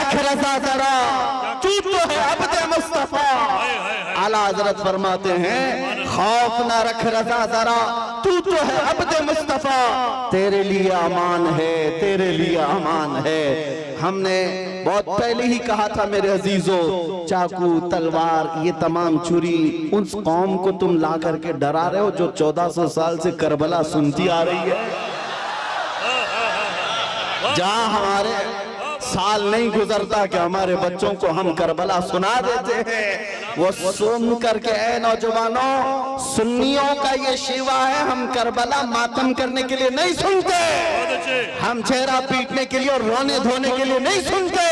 रख रजा जरा, तू तो है अब्दे मुस्तफा। आला हजरत फरमाते हैं खौफ ना रख रजा जरा, तू तो है अब्दे मुस्तफा, तेरे लिए अमान है, तेरे लिए अमान है। हमने बहुत पहले ही कहा था मेरे अजीजों, चाकू तलवार ये तमाम छुरी उस कौम को तुम ला करके डरा रहे हो जो 1400 साल से करबला सुनती आ रही है। जहां हमारे साल नहीं गुजरता कि हमारे बच्चों को हम करबला सुना देते हैं। वो सुन करके ऐ नौजवानों, सुन्नियों का ये शिवा है, हम करबला मातम करने के लिए नहीं सुनते, हम चेहरा पीटने के लिए और रोने धोने के लिए नहीं सुनते।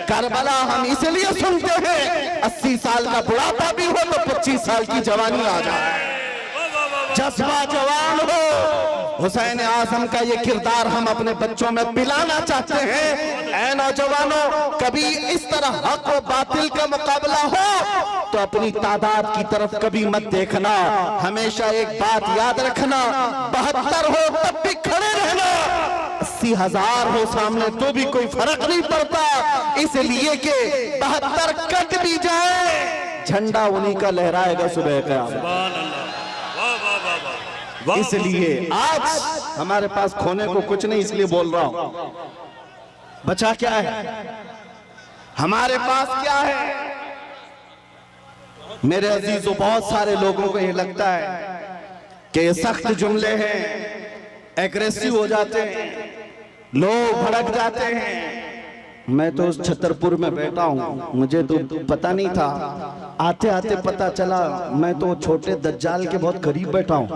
करबला हम इसलिए सुनते हैं 80 साल का बुढ़ापा भी हो तो 25 साल की जवानी आ जाए, जज्बा जवान हो। हुसैन आजम का ये किरदार हम अपने बच्चों में पिलाना चाहते हैं। ऐ नौजवानों, कभी इस तरह हक और बातिल का मुकाबला हो तो अपनी तादाद की तरफ कभी मत देखना, हमेशा एक बात याद रखना, 72 हो तब भी खड़े रहना, 80,000 हो सामने तो भी कोई फर्क नहीं पड़ता, इसलिए कि 72 कट भी जाए झंडा उन्हीं का लहराएगा सुबह क़यामत। इसलिए आज हमारे पास खोने को कुछ नहीं, इसलिए बोल रहा हूं। बचा क्या है हमारे पास, क्या है मेरे अजीजों? बहुत सारे लोगों को ये लगता है कि ये सख्त जुमले हैं, एग्रेसिव हो जाते हैं, लोग भड़क जाते हैं। मैं तो उस छतरपुर में बैठा हूँ, मुझे तो पता नहीं था, आते आते पता चला मैं तो छोटे दज्जाल के बहुत करीब बैठा हूँ,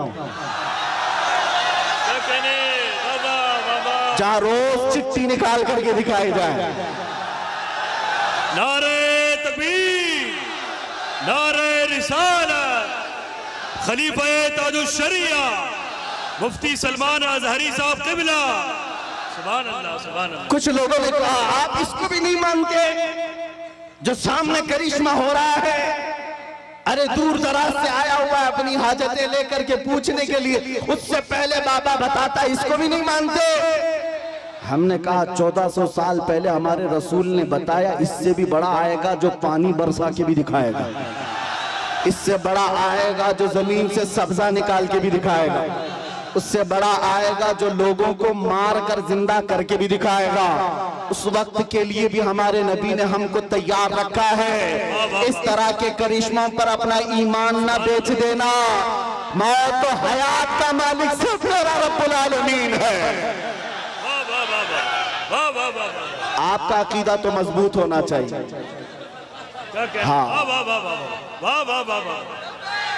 जहाँ रोज चिट्ठी निकाल करके दिखाई जाए। नारे तकबीर, नारे रिसालत, खलीफा ताजुश शरिया मुफ्ती सलमान अजहरी साहब क़िबला, सुभान अल्लाह, सुभान अल्लाह। कुछ लोगों ने कहा आप इसको भी नहीं मानते जो सामने करिश्मा हो रहा है? अरे दूर दराज से आया हुआ है अपनी हाजतें लेकर के पूछने के लिए, उससे पहले बाबा बताता, इसको भी नहीं मानते? हमने कहा 1400 साल पहले हमारे रसूल ने बताया, इससे भी बड़ा आएगा जो पानी बरसा के भी दिखाएगा, इससे बड़ा आएगा जो जमीन से सब्जा निकाल के भी दिखाएगा, उससे बड़ा आएगा जो लोगों को मार कर जिंदा करके भी दिखाएगा। उस वक्त के लिए भी हमारे नबी ने हमको तैयार रखा है। इस तरह के करिश्मों पर अपना ईमान ना बेच देना। मौत तो हयात का मालिक सिर्फ मेरा रब्बुल आलमीन है। आपका अकीदा तो मजबूत होना चाहिए। हाँ,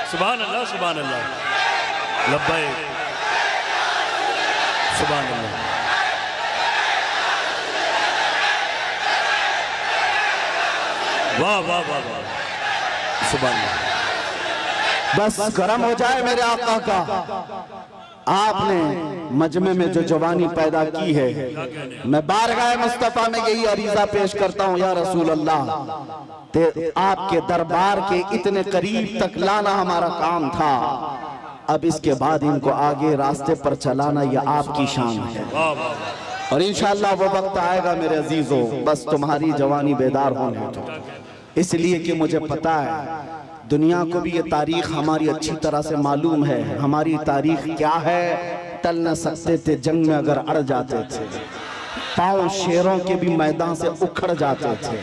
सुभान अल्लाह, सुभान अल्लाह, लब्बैक, सुभान अल्लाह। वाह वाह वाह वाह, सुभान अल्लाह। बस गरम हो जाए मेरे आका का। आपने मजमे में जो जवानी पैदा की है, मैं बारगाह मुस्तफा में यही अरीजा पेश करता हूँ, या रसूल अल्लाह, आपके दरबार के इतने करीब तक लाना हमारा काम था, अब इसके बाद इनको आगे रास्ते पर चलाना यह आपकी शान है। और इंशाअल्लाह वो वक्त आएगा मेरे अजीजों, बस तुम्हारी जवानी बेदार होने दो। इसलिए कि मुझे पता है दुनिया को भी ये तारीख हमारी अच्छी तरह से मालूम है। हमारी तारीख क्या है? टल न सकते थे जंग में अगर अड़ जाते थे, पांव शेरों के भी मैदान से उखड़ जाते थे,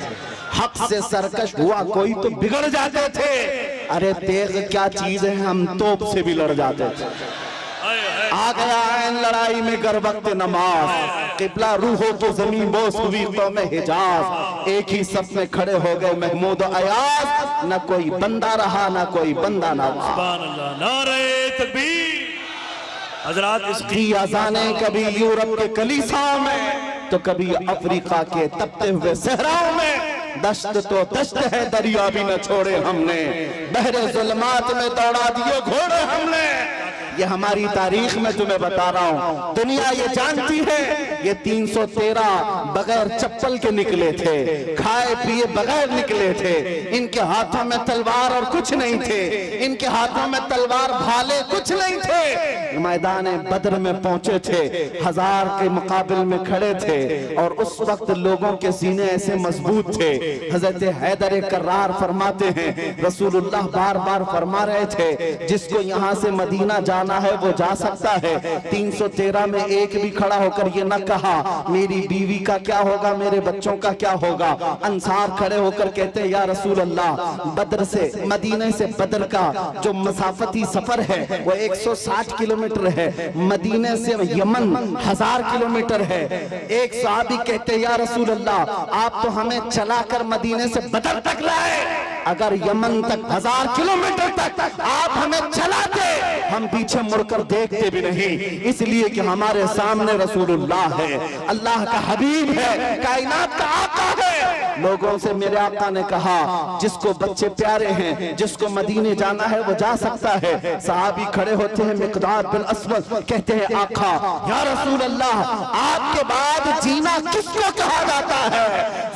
हक से सरकश हुआ कोई तो बिगड़ जाते थे। अरे तेग क्या चीज है, हम तोप से भी लड़ जाते थे। आ गया ऐन लड़ाई में गर वक्त नमाज, किबला रूहों की जमीन बोस हुई कौम हिजाज, एक ही सफ में खड़े हो गए महमूद अयाज, न कोई बंदा रहा न कोई बंदा ना। सुभान अल्लाह, नारे तकबीर। हजरात, इसकी अज़ाने कभी यूरोप के कलीसाओं में तो कभी अफ्रीका के तपते हुए सहराओं में, दश्त तो दश्त है दरिया भी न छोड़े हमने, बहरे जुल्मात में दौड़ा दिए घोड़े हमने। ये हमारी तारीख में तुम्हें बता रहा हूँ, दुनिया ये जानती है ये 313 बगैर चप्पल के निकले थे, खाए पिए बगैर निकले थे, इनके हाथों में तलवार और कुछ नहीं थे, इनके हाथों में तलवार भाले कुछ नहीं थे, मैदान बद्र में पहुंचे थे, 1000 के मुकाबले में खड़े थे और उस वक्त लोगों के सीने ऐसे मजबूत थे। हजरत हैदर कर्रार फरमाते हैं, रसूलुल्लाह बार बार फरमा रहे थे जिसको यहाँ से मदीना जाना है वो जा सकता है। 313 में एक भी खड़ा होकर ये न कहा मेरी बीवी का क्या होगा, मेरे बच्चों का क्या होगा। अंसार खड़े होकर कहते हैं या रसूल अल्लाह, बद्र से मदीने से बद्र का जो मसाफती सफर है वो 160 किलोमीटर है, मदीने से यमन 1000 किलोमीटर है। एक सहाबी कहते या रसूल अल्लाह, आप तो हमें चलाकर मदीने से बद्र तक लाए, अगर यमन तक 1000 किलोमीटर तक आप हमें चलाते हम पीछे मुड़कर देखते भी नहीं, इसलिए कि हमारे सामने रसूलुल्लाह है, अल्लाह का हबीब है, कायनात का आका है। लोगों से मेरे आका ने कहा जिसको बच्चे प्यारे हैं, जिसको मदीने जाना है वो जा सकता है। सहाबी खड़े होते हैं, मिक़दार बिन अस्वद कहते हैं आका या रसूल अल्लाह, आपके बाद जीना किसको कहा जाता है,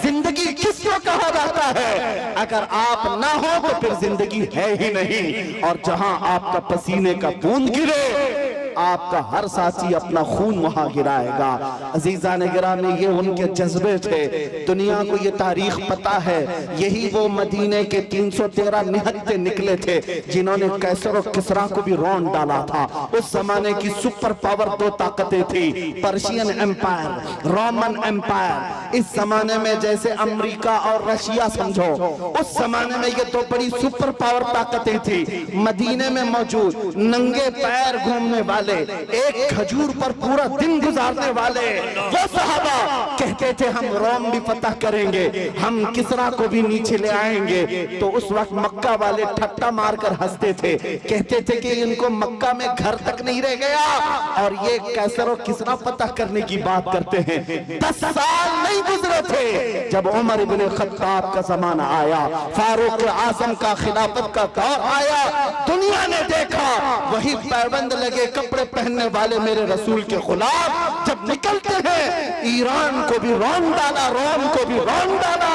जिंदगी किसको कहा जाता है, अगर आप ना हो तो फिर जिंदगी है ही नहीं। और जहां आपका पसीने का बूंद गिरे आपका हर साथी अपना खून वहां गिराएगा। अजीजान गिरामी, ये उनके जज्बे थे, दुनिया को ये तारीख पता है। यही वो मदीने के 313 निहत्ते निकले थे जिन्होंने कैसर और किसरा को भी रौंद डाला था। उस जमाने की सुपर पावर दो ताकतें थी, पर्शियन एम्पायर, रोमन एम्पायर। इस जमाने में जैसे अमेरिका और रशिया समझो, उस जमाने में ये दो बड़ी सुपर पावर ताकतें थी। मदीने में मौजूद नंगे पैर घूमने वाले, एक खजूर पर पूरा दिन गुजारने वाले वो सहाबा कहते थे हम रोम भी फतह करेंगे, हम किसरा को भी नीचे ले आएंगे। तो उस वक्त मक्का वाले ठट्टा मारकर हंसते थे, कहते थे कि इनको मक्का में घर तक नहीं रह गया और ये कैसर और किसरा फतह करने की बात करते हैं। 10 साल नहीं गुजरे थे जब उमर इब्ने खत्ताब का जमाना आया, फारूक आजम का खिलाफत का दौर आया, दुनिया ने देखा वही पैबंद लगे कपड़े पहनने वाले मेरे रसूल के खिलाफ जब निकलते हैं, ईरान को भी रौंद डाला, रोम को भी रौंद डाला।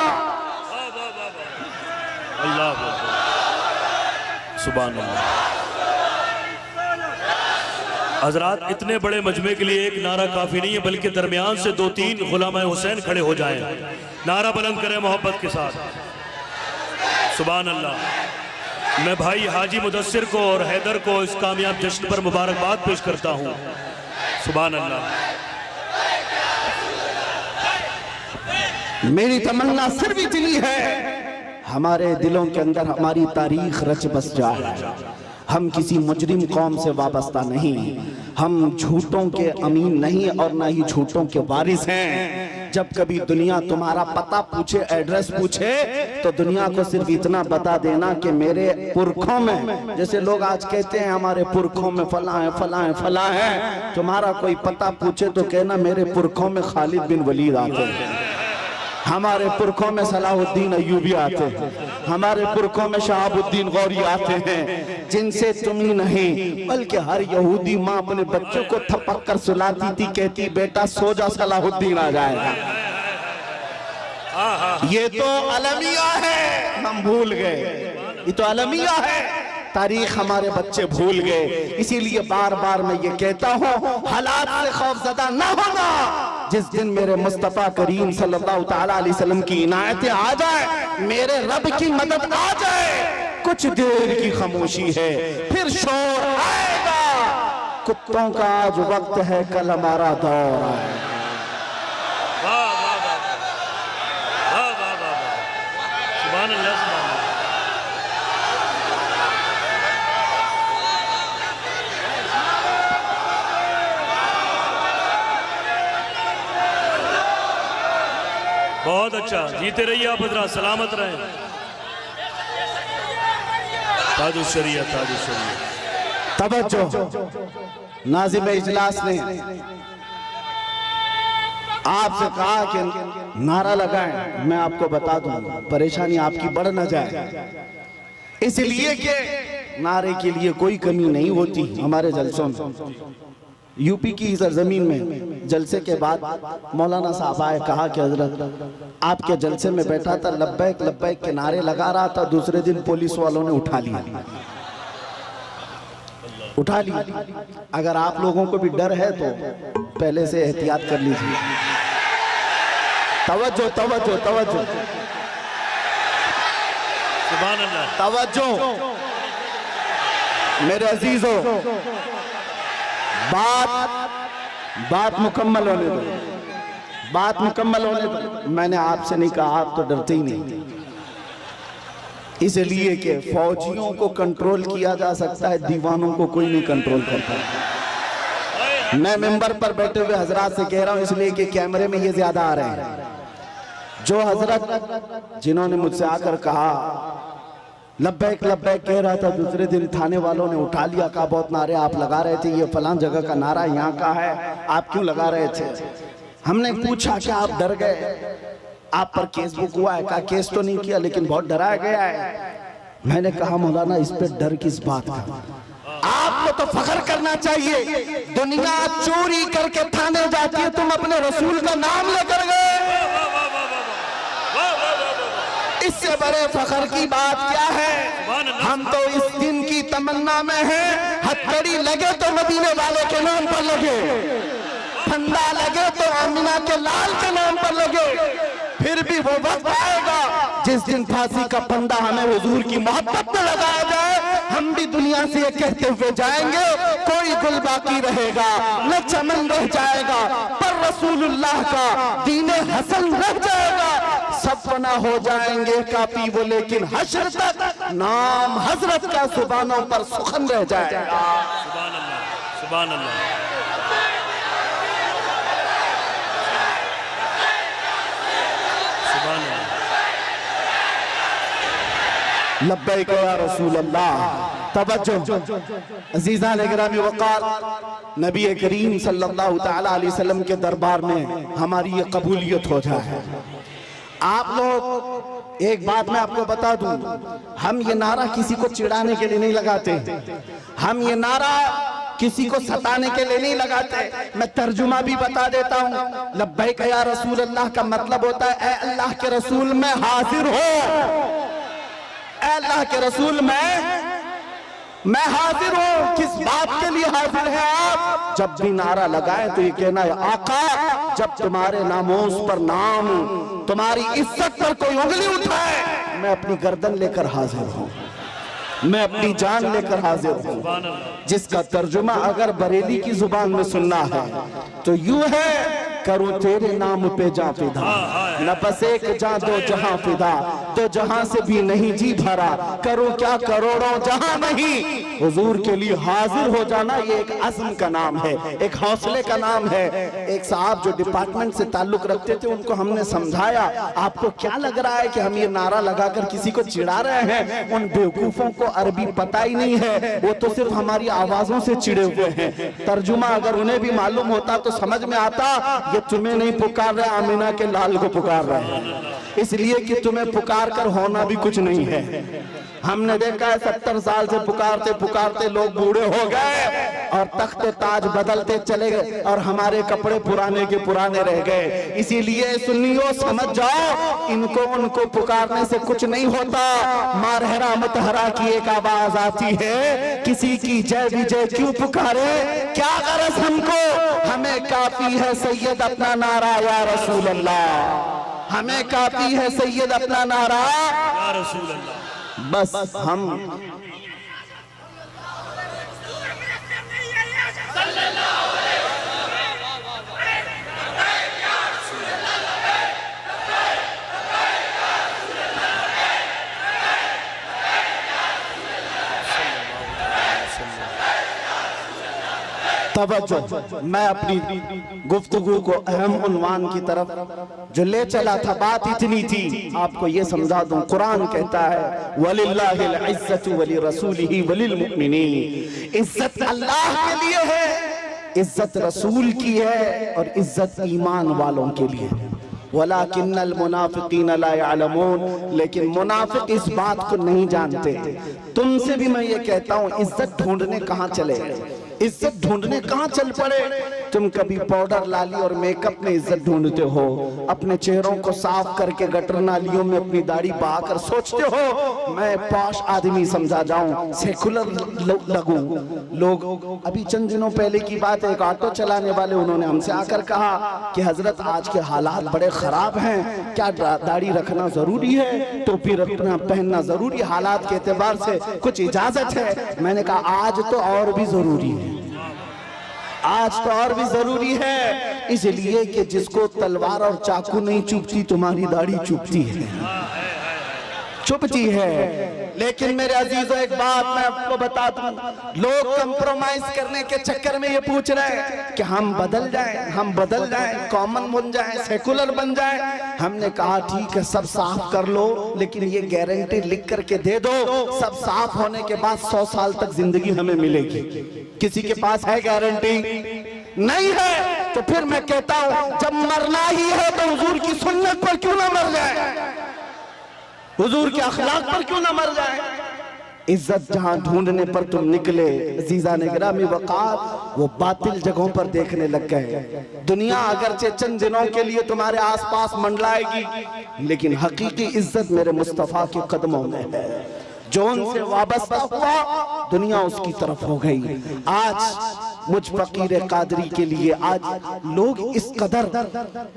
अल्लाह सुभान अल्लाह। हजरात, इतने बड़े मजमे के लिए एक नारा काफी नहीं है, बल्कि दरमियान से 2-3 गुलाम हुसैन खड़े हो जाएं, नारा बुलंद करें मोहब्बत के साथ। सुभान अल्लाह। मैं भाई हाजी मुदस्सिर को और हैदर को इस कामयाब जश्न पर मुबारकबाद पेश करता हूँ। सुभान अल्लाह। मेरी तमन्ना सिर्फ इतनी है, हमारे दिलों के अंदर हमारी तारीख रच बस जाए। हम किसी मुजरिम कौम से वाबस्ता नहीं, हम झूठों के अमीन नहीं और ना ही झूठों के वारिस हैं। जब कभी दुनिया तुम्हारा पता पूछे, एड्रेस पूछे, तो दुनिया को सिर्फ इतना बता देना कि मेरे पुरखों में, जैसे लोग आज कहते हैं हमारे पुरखों में फला है फला है फला है, तुम्हारा कोई पता पूछे तो कहना मेरे पुरखों में खालिद बिन वलीद आते हैं, हमारे पुरखों में सलाहुद्दीन अय्यूबी आते हैं, हमारे पुरखों में शहाबुद्दीन गौरी आते हैं, जिनसे तुम ही नहीं बल्कि हर यहूदी माँ अपने बच्चों को थपक कर सुलाती थी, कहती बेटा सो जा सलाहुद्दीन आ जाएगा। ये तो अलमिया है, हम भूल गए, ये तो अलमिया है, तारीख हमारे बच्चे भूल गए। इसीलिए बार बार मैं ये कहता हूँ हालात से खौफजदा ना होना। जिस दिन मेरे मुस्तफा करीम सल्लल्लाहु तआला अलैहि वसल्लम की इनायतें आ जाए, मेरे रब की मदद आ जाए, कुछ देर की खामोशी है, फिर शोर आएगा। कुत्तों का आज वक्त है, कल हमारा दौर है। सुभान अल्लाह। बहुत अच्छा, जीते रहिए आप हजरात, सलामत रहें। ताजुल शरीयत, ताजुल शरीयत। तवज्जो, नाज़िम इजलास ने आपसे कहा कि नारा लगाएं, मैं आपको बता दूं परेशानी आपकी बढ़ न जाए, इसलिए कि नारे के लिए कोई कमी नहीं होती हमारे जलसों में। यूपी की सरजमीन में जलसे के बाद मौलाना साहब आए, कहा कि हजरत आपके जलसे में बैठा था, लब्बैक लब्बैक के नारे लगा रहा था, दूसरे दिन पुलिस वालों ने उठा लिया। उठा ली। अगर आप लोगों को भी डर है तो पहले से एहतियात कर लीजिए। तवज्जो तवज्जो तवज्जो सुभान अल्लाह, तवज्जो मेरे अजीजों, बात मुकम्मल होने दो, बात मुकम्मल होने दो। मैंने आपसे नहीं कहा, आप तो डरते ही नहीं, इसलिए कि फौजियों को कंट्रोल किया जा सकता है, दीवानों को कोई नहीं कंट्रोल करता। मैं मिंबर पर बैठे हुए हजरात से कह रहा हूं, इसलिए कि कैमरे में ये ज्यादा आ रहे हैं। जो हजरत जिन्होंने मुझसे आकर कहा लब्बैक लब्बैक कह रहा था, दूसरे दिन थाने वालों ने उठा लिया, कहा बहुत नारे आप लगा रहे थे, ये फलां जगह का नारा यहाँ का है, आप क्यों लगा रहे थे? हमने पूछा कि आप डर गए, आप पर केस बुक हुआ है? कहा केस तो नहीं किया, लेकिन बहुत डराया गया है। मैंने कहा मौलाना इस पे डर किस बात का? आपको तो फख्र करना चाहिए, दुनिया चोरी करके थाने जाती है, तुम अपने रसूल का नाम लेकर गए, इससे बड़े फख्र की बात क्या है? हम तो इस दिन की तमन्ना में हैं, हथकड़ी लगे तो मदीने वाले के नाम पर लगे, फंदा लगे तो आमिना के लाल के नाम पर लगे। फिर भी वो वक्त आएगा जिस दिन फांसी का फंदा हमें हुजूर की मोहब्बत में लगाया जाए, हम भी दुनिया से ये कहते हुए जाएंगे, कोई गुल बाकी रहेगा न चमन रह जाएगा, पर रसूलुल्लाह का दीने हसन रह जाएगा। सब फना हो जाएंगे काफी वो, लेकिन हश्र तक नाम हजरत का जुबानों पर सुखन रह जाएगा। सुभान अल्लाह, सुभान अल्लाह। लब्बैक या रसूल अल्लाह। तवज्जो अजीज़ान गिरामी वक़ार, नबी करीम सल्लल्लाहु तआला अलैहि वसल्लम के दरबार में हमारी ये कबूलियत हो जाए। आप लोग एक बात मैं आपको बता दूं, हम ये नारा किसी को चिढ़ाने के लिए नहीं लगाते, हम ये नारा किसी को सताने के लिए नहीं लगाते। मैं तर्जुमा भी बता देता हूँ। लब्बैक या रसूल अल्लाह का मतलब होता है ऐ अल्लाह के रसूल मैं हाजिर हो, अल्लाह के रसूल मैं हाजिर हूं। किस बात के लिए हाजिर है आप? जब भी नारा लगाए तो ये कहना है आका, जब तुम्हारे नामोस पर नाम, तुम्हारी इज्जत पर कोई उंगली उठाए, मैं अपनी गर्दन लेकर हाजिर हूं, मैं अपनी जान लेकर हाजिर हूं। जिसका तर्जुमा अगर बरेली की जुबान में सुनना है तो यूं है, करो तेरे नाम पे जा फिदा, न बस एक जा दो जहां फिदा, तो जहां से भी नहीं जी भरा, करो क्या करोड़ों जहां नहीं। हुजूर के लिए हाजिर हो जाना ये एक अज़्म का नाम है, एक हौसले का नाम है। एक साहब जो डिपार्टमेंट से ताल्लुक रखते थे, उनको हमने समझाया, आपको क्या लग रहा है कि हम ये नारा लगाकर किसी को चिढ़ा रहे हैं? उन बेवकूफों को अरबी पता ही नहीं है, वो तो सिर्फ हमारी आवाजों से चिढ़े हुए हैं। तर्जुमा अगर उन्हें भी मालूम होता तो समझ में आता, ये तुम्हें नहीं पुकार रहे, आमिना के लाल को पुकार रहे हैं, इसलिए कि तुम्हें पुकार कर होना भी कुछ नहीं है। हमने देखा है 70 साल से पुकारते पुकारते लोग बूढ़े हो गए और तख्त ताज बदलते चले गए और हमारे कपड़े पुराने के पुराने रह गए। इसीलिए सुन्नियों समझ जाओ, इनको उनको पुकारने से कुछ नहीं होता। मारहरा मतहरा की एक आवाज आती है, किसी की जय विजय क्यों पुकारे, क्या गरज हमको, हमें काफी है सैयद अपना नारा या रसूल अल्लाह, हमें काफी है सैयद अपना नारा या रसूल अल्लाह। बस हम तवज्जो, मैं अपनी गुफ्तगू को अहम उन्वान की तरफ जो ले चला था, बात इतनी थी, आपको ये समझा दूं। कुरान कहता है वलिल्लाहिल इज्जतु वली रसूलिही वलिल मुमिनीन, इज्जत अल्लाह के लिए है, इज्जत रसूल की है और इज्जत ईमान वालों के लिए। वलाकिन्नल मुनाफिकीन ला यअलमून, लेकिन मुनाफिक इस बात को नहीं जानते। तुमसे भी मैं ये कहता हूँ, इज्जत ढूंढने कहाँ चले, इज्जत ढूंढने कहाँ चल पड़े। तुम कभी पाउडर लाली और मेकअप में इज्जत ढूंढते हो, अपने चेहरों को साफ करके गटर नालियों में अपनी दाढ़ी बहाकर सोचते हो मैं पॉश आदमी समझा जाऊं, सेकुलर लगूं। लोग अभी चंद दिनों पहले की बात है, एक ऑटो चलाने वाले उन्होंने हमसे आकर कहा कि हजरत आज के हालात बड़े खराब हैं, क्या दाढ़ी रखना जरूरी है, टोपी रखना पहनना जरूरी, हालात के एतबार से कुछ इजाजत है? मैंने कहा आज तो और भी जरूरी है, आज तो और भी जरूरी है, इसलिए कि जिसको तलवार और चाकू नहीं चुभती तुम्हारी दाढ़ी चुभती है, चुभती है। लेकिन मेरे अजीजों एक बात मैं आपको बता दूं, लोग कंप्रोमाइज करने के चक्कर में ये पूछ रहे हैं कि हम बदल जाएं, कॉमन बन जाएं, सेकुलर बन जाएं। हमने कहा ठीक है सब साफ कर लो, लेकिन ये गारंटी लिख करके दे दो सब साफ होने के बाद 100 साल तक जिंदगी हमें मिलेगी। किसी के पास है गारंटी? नहीं है। तो फिर मैं कहता हूं जब मरना ही है तो हुजूर की सुन्नत पर क्यों ना मर जाए, हुजूर के अखलाक पर क्यों ना मर जाए। इज्जत जहां ढूंढने पर तुम निकले अजीजा ने गिरामी वक़ार, वो बातिल जगहों पर देखने लग गए। दुनिया अगरचे चंद दिनों के लिए तुम्हारे आसपास मंडलाएगी, लेकिन हकीकी इज्जत मेरे मुस्तफा के कदमों में है। जो उनसे वाबस्ता हुआ दुनिया उसकी तरफ हो गई। आज मुझ फकीर कादरी के लिए आज लोग इस कदर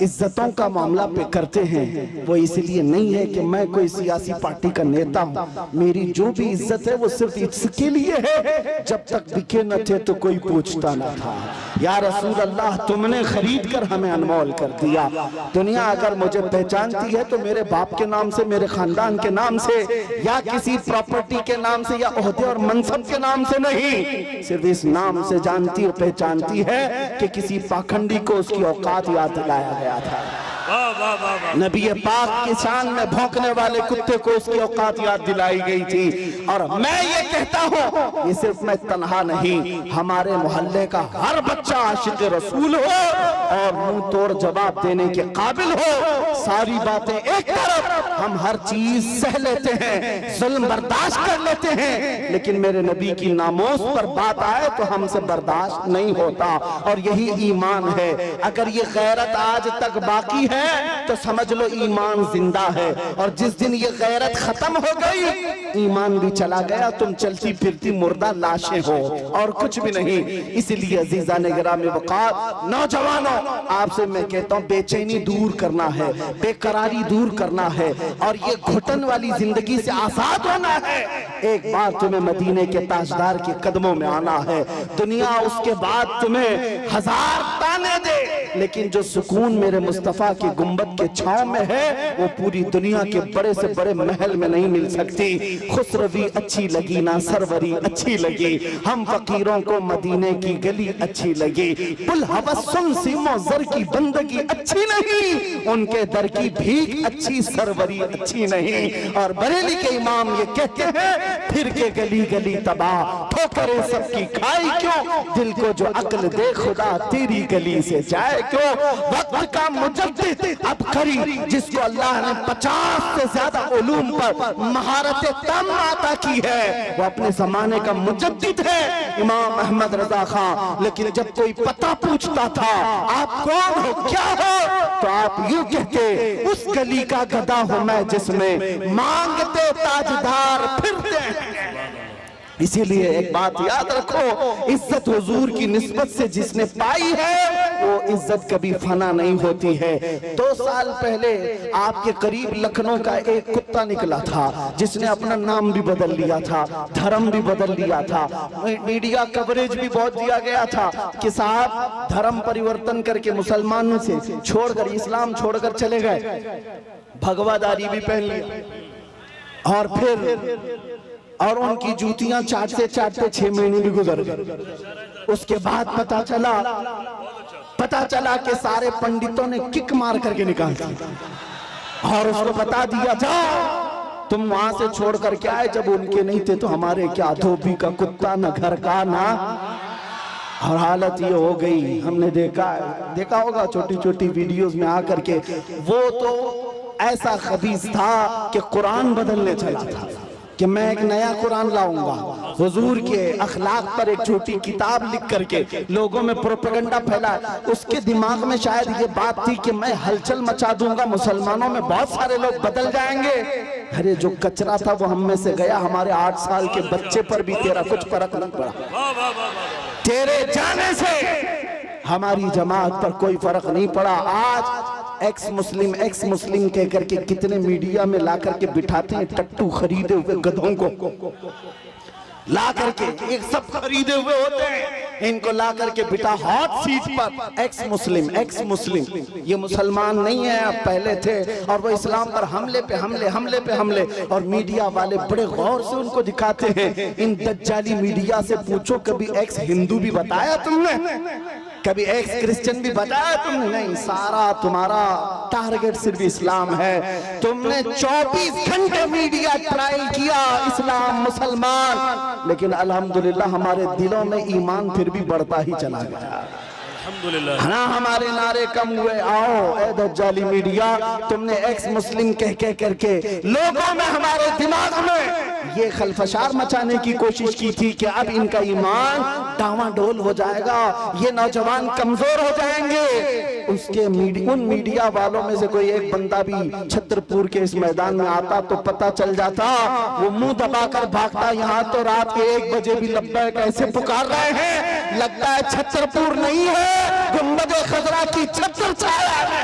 इज्जतों का मामला पे करते हैं, वो इसलिए नहीं है कि मैं कोई सियासी पार्टी का नेता हूँ। मेरी जो भी इज्जत है वो सिर्फ इसके लिए है, जब तक बिके न थे तो कोई पूछता न था। या रसूल अल्लाह तुमने खरीद कर हमें अनमोल कर दिया। दुनिया अगर मुझे पहचानती है तो मेरे बाप के नाम से, मेरे खानदान के नाम से, या किसी प्रॉपर्टी के नाम से, या ओहदे और मनसब के नाम से नहीं, सिर्फ इस नाम से जानती और पहचानती है कि किसी पाखंडी को उसकी औकात याद दिलाया गया था। नबी पाक की शान में भौंकने वाले कुत्ते को उसकी औकात याद दिलाई गई थी। और मैं ये कहता हूँ ये सिर्फ मैं तन्हा नहीं, हमारे मोहल्ले का हर बच्चा आशिक रसूल हो और मुंह तोड़ जवाब देने के काबिल हो। सारी बातें एक तरफ, हम हर चीज सह लेते हैं, जुल्म बर्दाश्त कर लेते हैं, लेकिन मेरे नबी की नामोस पर बात आए तो हमसे बर्दाश्त नहीं होता। और यही ईमान है। अगर ये गैरत आज तक बाकी है तो समझ लो ईमान जिंदा है, और जिस दिन ये गैरत खत्म हो गई ईमान भी चला गया, तुम चलती फिरती मुर्दा लाशें हो और कुछ भी नहीं। इसलिए अजीजा ने गिरामी वक़ार नौजवानों आपसे मैं कहता हूँ बेचैनी दूर करना है, बेकरारी दूर करना है, और ये घुटन वाली जिंदगी से आजाद होना है। एक बार तुम्हें मदीने के ताजदार के कदमों में आना है। दुनिया उसके बाद तुम्हें 1000 ताने दे, लेकिन जो सुकून मेरे मुस्तफा के गुंबद के छांव में है वो पूरी दुनिया के बड़े से बड़े महल में नहीं मिल सकती। खुसरवी अच्छी लगी ना सरवरी अच्छी लगी, हम फकीरों को मदीने की गली अच्छी लगी। पुल हवस सुन सीमो जर की बंदगी अच्छी नहीं, उनके दर की भीख अच्छी सरवरी अच्छी नहीं। और बरेली के इमाम ये कहते हैं फिर के गली गली तबाह, ठोकरें सबकी खाई क्यों, दिल को जो अक्ल दे खुदा तेरी गली से जाए क्यों। वक्त का मुजद्दिद अबकरी जिसको अल्लाह ने 50 से ज्यादा उलूम पर महारत तम अता की है, वो अपने जमाने का मुजद्दिद है इमाम अहमद रजा खां। लेकिन जब कोई पता पूछता था आप कौन हो क्या हो, तो आप यूं कहते उस गली का गधा हूं मैं जिसमें मांगते ताजदार फिरते हैं। इसीलिए एक बात याद रखो, इज्जत हुजूर की निस्बत से जिसने पाई है वो इज्जत कभी फना नहीं होती है। 2 साल पहले आपके करीब लखनऊ का एक कुत्ता निकला था जिसने अपना नाम भी बदल लिया था, धर्म भी बदल लिया था, मीडिया कवरेज भी बहुत दिया गया था कि साहब धर्म परिवर्तन करके मुसलमानों से छोड़कर इस्लाम छोड़कर चले गए, भगवादारी भी पहन ली, और फिर और उनकी जूतियां चाटते चाटते 6 महीने भी गुजर गए। उसके बाद पता चला कि सारे पंडितों ने किक मार करके निकाल दिया और उसको बता दिया जाओ तुम वहां से छोड़ करके आए, जब उनके नहीं थे तो हमारे क्या, धोबी का कुत्ता न घर का ना। और हालत ये हो गई, हमने देखा होगा छोटी छोटी वीडियोस में आकर के, वो तो ऐसा खबीस था कि कुरान बदलने चला था कि मैं एक नया कुरान लाऊंगा। हुजूर के अखलाक पर एक छोटी किताब लिख करके लोगों में प्रोपेगेंडा फैला। उसके दिमाग में शायद ये बात थी कि मैं हलचल मचा दूंगा, मुसलमानों में बहुत सारे लोग बदल जाएंगे। अरे जो कचरा था वो हम में से गया। हमारे 8 साल के बच्चे पर भी तेरा कुछ फर्क नहीं पड़ा। तेरे जाने से हमारी जमात पर कोई फर्क नहीं पड़ा। आज एक्स मुस्लिम कह करके कितने मीडिया में ला करके बिठाते हैं टट्टू खरीदे हुए गधों को ला करके, एक सब खरीदे हुए होते हैं, इनको ला करके बिठा हॉट सीट पर एक्स मुस्लिम। ये मुसलमान नहीं है, अब पहले थे, और वो इस्लाम पर हमले पे हमले। और मीडिया वाले बड़े गौर से उनको दिखाते हैं। इन दज्जाली मीडिया से पूछो कभी एक्स हिंदू भी बताया तुमने, कभी एक्स क्रिश्चियन भी बताया तुमने? नहीं, सारा तुम्हारा टारगेट सिर्फ इस्लाम है। तुमने 24 घंटे मीडिया ट्रायल किया इस्लाम मुसलमान, लेकिन अल्हम्दुलिल्लाह हमारे दिलों में ईमान फिर भी बढ़ता ही चला गया। अल्हम्दुलिल्लाह ना हमारे नारे कम हुए। आओ ए दज्जाली मीडिया, तुमने एक्स मुस्लिम कह करके लोगों में, हमारे दिमाग में ये खलफशार मचाने की कोशिश की थी कि अब इनका ईमान डावाडोल हो जाएगा, ये नौजवान कमजोर हो जाएंगे। उसके उन मीडिया वालों में से कोई एक बंदा भी छतरपुर के इस मैदान में आता तो पता चल जाता, वो मुंह दबाकर भागता। यहाँ तो रात के 1 बजे भी लब्बैक कैसे पुकार रहे हैं, लगता है छतरपुर नहीं है, गुंबद खजरा की छतर छाया है।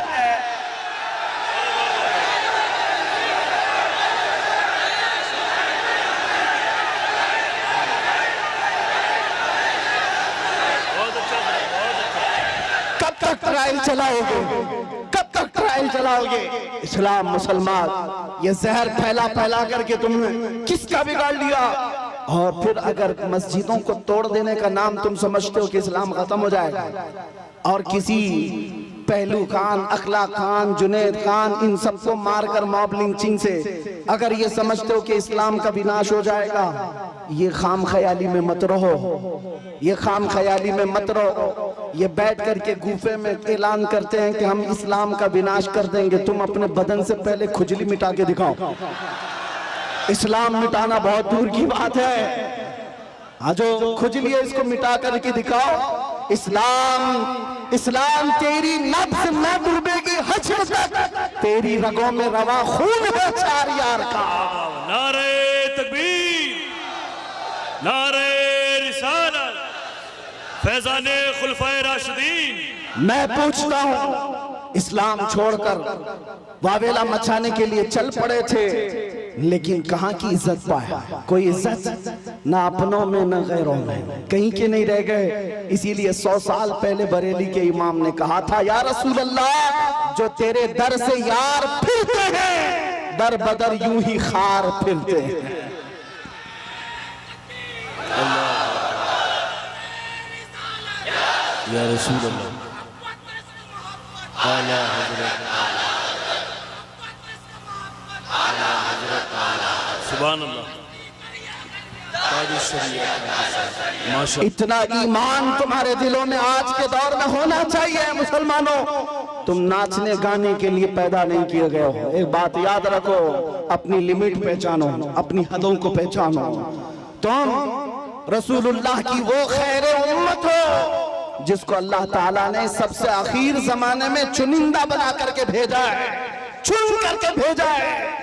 कब तक ट्रायल चलाओगे, कब तक ट्रायल चलाओगे? इस्लाम मुसलमान ये जहर फैला करके तुमने किसका बिगाड़ लिया? और फिर अगर मस्जिदों को तोड़ देने का नाम तुम समझते हो कि इस्लाम खत्म हो जाएगा, और किसी पहलू खान, अखला खान, जुनेद खान, इन सबको मारकर मॉब लिंचिंग से अगर ये समझते हो कि इस्लाम का विनाश हो जाएगा, ये खाम ख्याली में मत रहो, ये खाम ख्याली में मत रहो। ये बैठ करके गुफे में ऐलान करते हैं कि हम इस्लाम का विनाश कर देंगे। तुम अपने बदन से पहले खुजली मिटा के दिखाओ। इस्लाम मिटाना बहुत दूर की बात है। हाँ, जो खुजली है इसको मिटा करके दिखाओ। इस्लाम तेरी नफ्स न डूबेगी हश्र तक, तेरी रगों में रवा खून है 4 यार का। नारे तकबीर, नारे रिसालत, फैज़ाने खुलफाए राशिदीन। मैं पूछता हूँ, इस्लाम छोड़कर वावेला मचाने के लिए चल पड़े थे, लेकिन कहाँ की इज्जत पाया? कोई इज्जत ना अपनों में न गैरों में, कहीं के नहीं रह गए। इसीलिए 100 साल पहले बरेली के इमाम ने कहा था, या रसूल अल्लाह, जो तेरे दर से यार फिरते हैं, दर बदर यूं ही खार फिरते हैं। या रसूल अल्लाह, सुभान अल्लाह। इतना ईमान तुम्हारे दिलों में आज के दौर में होना चाहिए। मुसलमानों, तुम नाचने गाने के लिए पैदा नहीं किए गए हो। एक बात याद रखो, अपनी लिमिट पहचानो, अपनी हदों को पहचानो। तुम रसूलुल्लाह की वो खैर उम्मत हो जिसको अल्लाह ताला ने सबसे आखिर जमाने में चुनिंदा बना करके भेजा है, चुन करके भेजा है।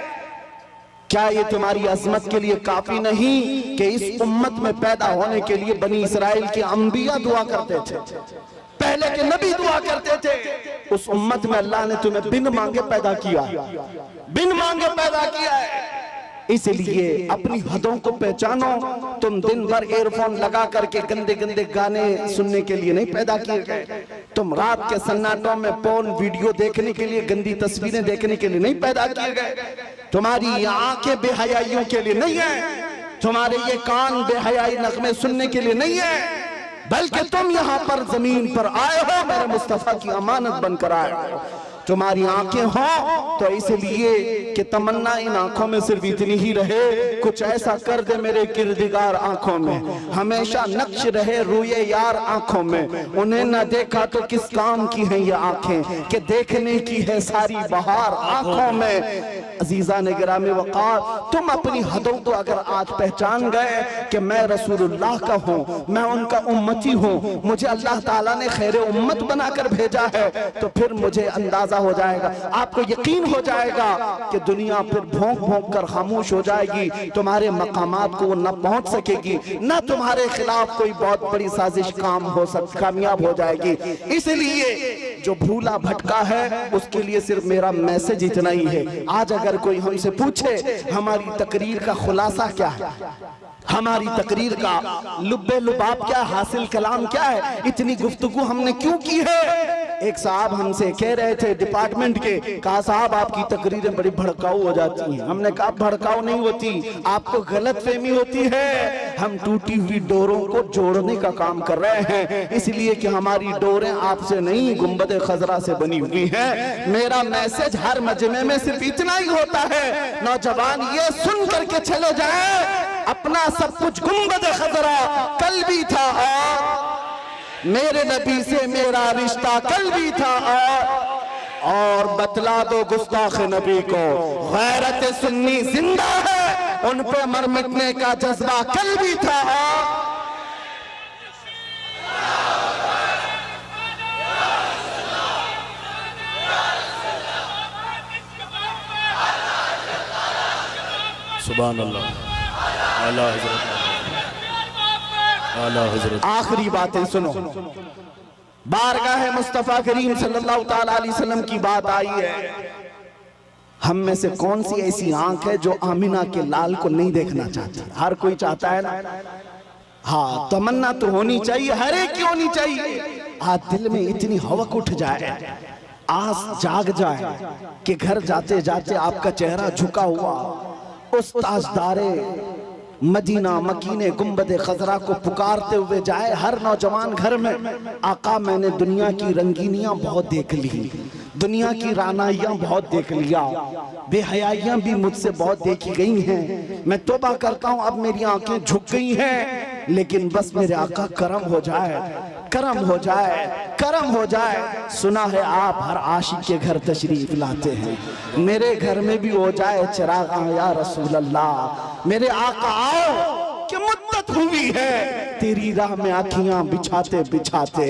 क्या ये तुम्हारी अजमत के लिए काफी नहीं कि इस उम्मत में पैदा होने के लिए बनी इसराइल के अंबिया दुआ करते थे, पहले के नबी दुआ करते थे? उस उम्मत में अल्लाह ने तुम्हें बिन मांगे पैदा किया, बिन मांगे पैदा किया है। इसलिए अपनी हदों को पहचानो। तुम दिन भर एयरफोन लगा करके गंदे गंदे गाने सुनने के लिए नहीं पैदा किए गए। तुम रात के सन्नाटों में पोर्न वीडियो देखने के लिए, गंदी तस्वीरें देखने के लिए नहीं पैदा किए गए। तुम्हारी ये आंखें बेहयाइयों के लिए नहीं है, तुम्हारे ये कान बेहयाई नगमे सुनने के लिए नहीं है, बल्कि तुम यहाँ पर जमीन पर आए हो, मेरे मुस्तफा की अमानत बनकर आए हो। तुम्हारी आंखें हों तो इसलिए कि तमन्ना इन आंखों में सिर्फ इतनी ही रहे, कुछ ऐसा कर दे मेरे किरदिगार आंखों में, हमेशा नक्श रहे रूए यार आंखों में। उन्हें न देखा तो किस काम की हैं ये आंखें कि देखने की है सारी बहार आंखों में। अजीजा ने गिरामी वक़ार, तुम अपनी हदों को अगर आज पहचान गए कि मैं रसूलुल्लाह का हूँ, मैं उनका उम्मती हूँ, मुझे अल्लाह ताला ने खैर उम्मत बनाकर भेजा है, तो फिर मुझे अंदाजा हो जाएगा, आपको यकीन हो जाएगा कि दुनिया फिर भौंक भौंक कर खामोश हो जाएगी, तुम्हारे मकामात को न पहुंच सकेगी, न तुम्हारे खिलाफ कोई बहुत बड़ी साजिश कामयाब हो जाएगी। इसलिए जो भूला भटका है उसके लिए सिर्फ मेरा मैसेज इतना ही है। आज अगर कोई हमसे पूछे हमारी तकरीर का खुलासा क्या है, हमारी तकरीर का लुब्बे लुबाब क्या, हासिल कलाम क्या है, इतनी गुफ्तगू हमने क्यों की है। एक साहब हमसे कह रहे थे डिपार्टमेंट के, कहा साहब आपकी तकरीरें बड़ी भड़काऊ हो जाती हैं। हमने कहा भड़काऊ नहीं होती, आपको गलत फहमी होती है। हम टूटी हुई डोरों को जोड़ने का काम कर रहे हैं, इसलिए कि हमारी डोरें आपसे नहीं गुंबद खजरा से बनी हुई हैं। मेरा मैसेज हर मजमे में सिर्फ इतना ही होता है, नौजवान ये सुन करके चले जाए अपना सब कुछ गुंबद खजरा कल भी था और मेरे नबी से मेरा रिश्ता कल भी था और बतला दो गुस्ताख नबी को गैरत सुन्नी जिंदा है, उन पे मर मिटने का जज्बा कल भी था। सुभान अल्लाह। आला हज़रत। आखिरी बातें सुनो, बारगाह मुस्तफा करीम सल्लल्लाहु ताला अलैहि वसल्लम की बात आई है। हम में से कौन सी ऐसी आंख है जो आमिना के लाल को नहीं देखना चाहती? हर कोई चाहता है ना, हाँ तमन्ना तो होनी चाहिए, हर एक की होनी चाहिए। आज दिल में इतनी हवक उठ जाए, आस जाग जाए कि घर जाते जाते आपका चेहरा झुका हुआ उस ताजदारे मदीना मकीने गुंबद खजरा को पुकारते हुए जाए हर नौजवान घर में। आका मैंने दुनिया की रंगीनियां बहुत देख ली, दुनिया की रानाइयां बहुत देख लिया, बेहयाइयां भी मुझसे बहुत देखी गई हैं। मैं तौबा करता हूं अब मेरी आंखें झुक गई हैं, लेकिन बस मेरे आका करम हो जाए, करम हो जाए, करम हो जाए। सुना है आप हर आशिक के घर तशरीफ लाते हैं, मेरे घर में भी हो जाए चिरागा या रसूल अल्लाह। मेरे आका आओ कि मुद्दत हुई है तेरी राह में आँखियां बिछाते बिछाते,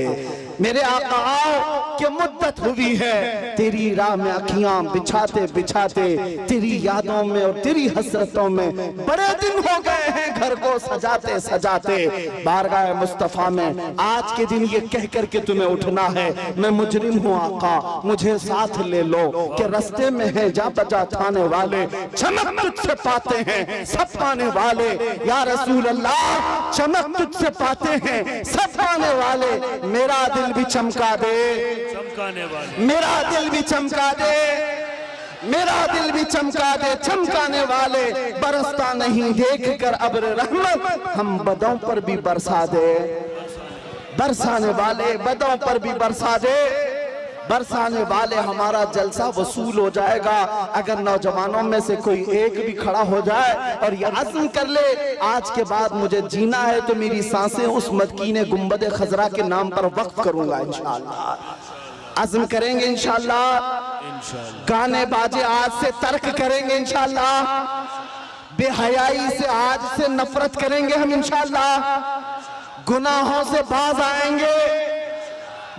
मेरे आका आओ कि मुद्दत हुई है तेरी राह में आँखियां बिछाते बिछाते, तेरी यादों में और तेरी हसरतों में बड़े दिन हो गए हैं घर को सजाते सजाते। बारगाह मुस्तफा में आज के दिन ये कह कर के तुम्हें उठना है, मैं मुजरिम हूँ आका मुझे साथ ले लो, कि रास्ते में है जा बजा थाने वाले, चमक तुझसे पाते हैं सब पाने वाले, या रसूल अल्लाह चमक तुझसे पाते हैं सब पाने वाले। मेरा दिल भी चमका दे, चमकाने वाले, मेरा दिल भी चमका दे, मेरा दिल भी चमका दे, चमकाने वाले। बरसता नहीं देख कर अब्र रहमत, हम बदों पर भी बरसा दे, बरसाने वाले बदों पर भी बरसा दे, बरसाने वाले। हमारा जलसा वसूल हो जाएगा अगर नौजवानों में से कोई एक भी खड़ा हो जाए और ये अज़्म कर ले आज के बाद मुझे जीना है तो मेरी सांसें उस मदकीने गुंबद खजरा के नाम पर वक्फ करूंगा इंशाअल्लाह। अज़्म करेंगे इंशाअल्लाह, गाने बाजे आज से तर्क करेंगे इंशाअल्लाह, बेहयाई से आज से नफरत करेंगे हम इंशाअल्लाह, गुनाहों से बाज आएंगे।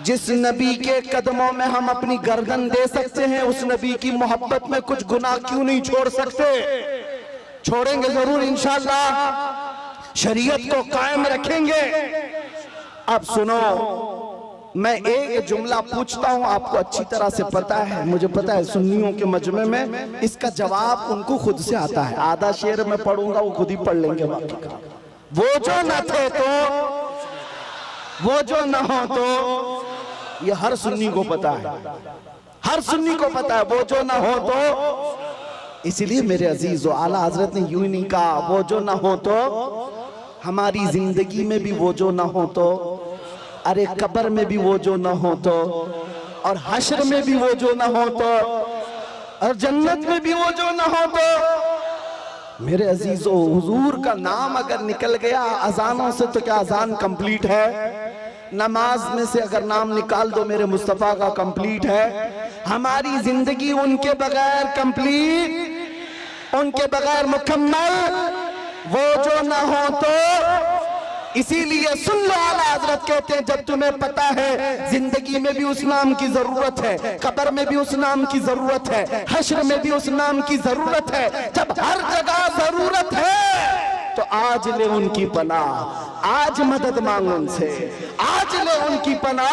जिस नबी के कदमों में हम अपनी गर्दन दे सकते हैं उस नबी की मोहब्बत में कुछ गुनाह क्यों नहीं छोड़ सकते? छोड़ेंगे जरूर इंशाअल्लाह, शरीयत को कायम रखेंगे। अब सुनो, मैं एक जुमला पूछता हूं, आपको अच्छी तरह से पता है, मुझे पता है सुन्नियों के मजमे में इसका जवाब उनको खुद से आता है। आधा शेर मैं पढ़ूंगा वो खुद ही पढ़ लेंगे बाकी का। वो जो न थे तो, वो जो न हो तो, ये हर सुन्नी को पता है, हर सुन्नी को पता है वो जो ना हो तो। इसलिए मेरे अजीज व आला हजरत ने यूं ही नहीं कहा वो जो ना हो तो, हमारी जिंदगी में भी वो जो ना हो तो, अरे कब्र में भी वो जो ना हो तो, और हश्र में भी वो जो ना हो तो, और जन्नत में भी वो जो ना हो तो। मेरे अजीजों, हुजूर का नाम अगर निकल गया अजानों से तो क्या अजान कंप्लीट है? नमाज में से अगर नाम निकाल दो मेरे मुस्तफा का कंप्लीट है। हमारी जिंदगी उनके बगैर कंप्लीट, उनके बगैर मुकम्मल वो जो ना हो तो। इसीलिए सुन लो, आला हजरत कहते हैं जब तुम्हें पता है जिंदगी में भी उस नाम की जरूरत है, कब्र में भी उस नाम की जरूरत है, हश्र में भी उस नाम की जरूरत है, जब हर जगह जरूरत है तो आज ले उनकी पनाह, आज मदद मांग उनसे, आज ले उनकी पनाह,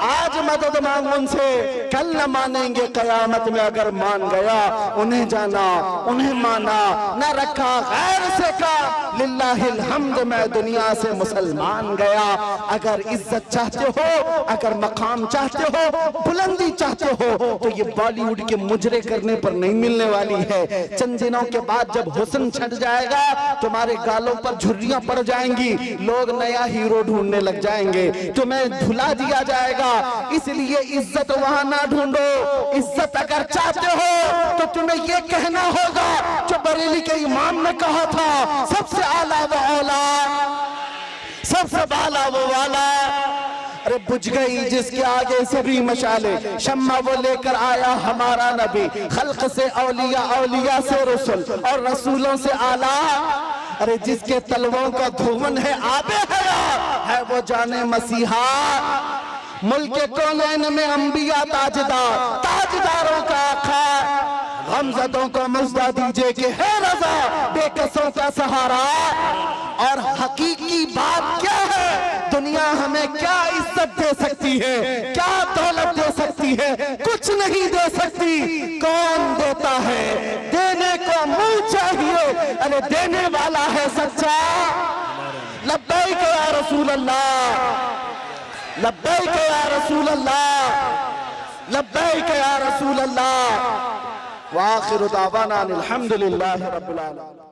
आज मदद मांग उनसे। कल न मानेंगे कयामत में, अगर मान गया उन्हें जाना, उन्हें माना, न रखा गैर से का, लिल्लाहिल हम्द मैं दुनिया से मुसलमान गया। अगर इज्जत चाहते हो, अगर मकाम चाहते हो, बुलंदी चाहते हो तो ये बॉलीवुड के मुजरे करने पर नहीं मिलने वाली है। चंद दिनों के बाद जब हुस्न छट जाएगा, तुम्हारे गालों पर झुर्रियां पड़ जाएंगी, लोग नया हीरो ढूंढने लग जाएंगे, तुम्हें भुला दिया जाएगा। इसलिए इज्जत वहां ना ढूंढो। इज्जत अगर चाहते हो तो तुम्हें ये कहना होगा जो बरेली के इमाम ने कहा था, सबसे आला वो औला, सबसे बाला वो वाला। अरे बुझ गई जिसके आगे सभी मशाले, शम्मा वो लेकर आया हमारा नबी, खल्क से औलिया, औलिया से रसूल और रसूलों से आला। अरे जिसके तलवों का धुवन है आबे हयात, है वो जाने मसीहा। मुल्क कौनैन में अंबिया ताजदार, ताजदारों का आका, गमज़दों को मज़दा दीजिए कि है रज़ा, बेकसों का सहारा। और हकीकी बात क्या है, दुनिया हमें क्या इज्जत दे सकती है, क्या दौलत दे सकती है? कुछ नहीं दे सकती। कौन देता है? देने को मुंह चाहिए, अरे देने वाला है सच्चा। लब्बैक या रसूल अल्लाह, लब्बैक या रसूल अल्लाह, लब्बैक या रसूल अल्लाह। व आखिरु दावाना अनिल हम्दुलिल्लाहि रब्बिल आलमीन।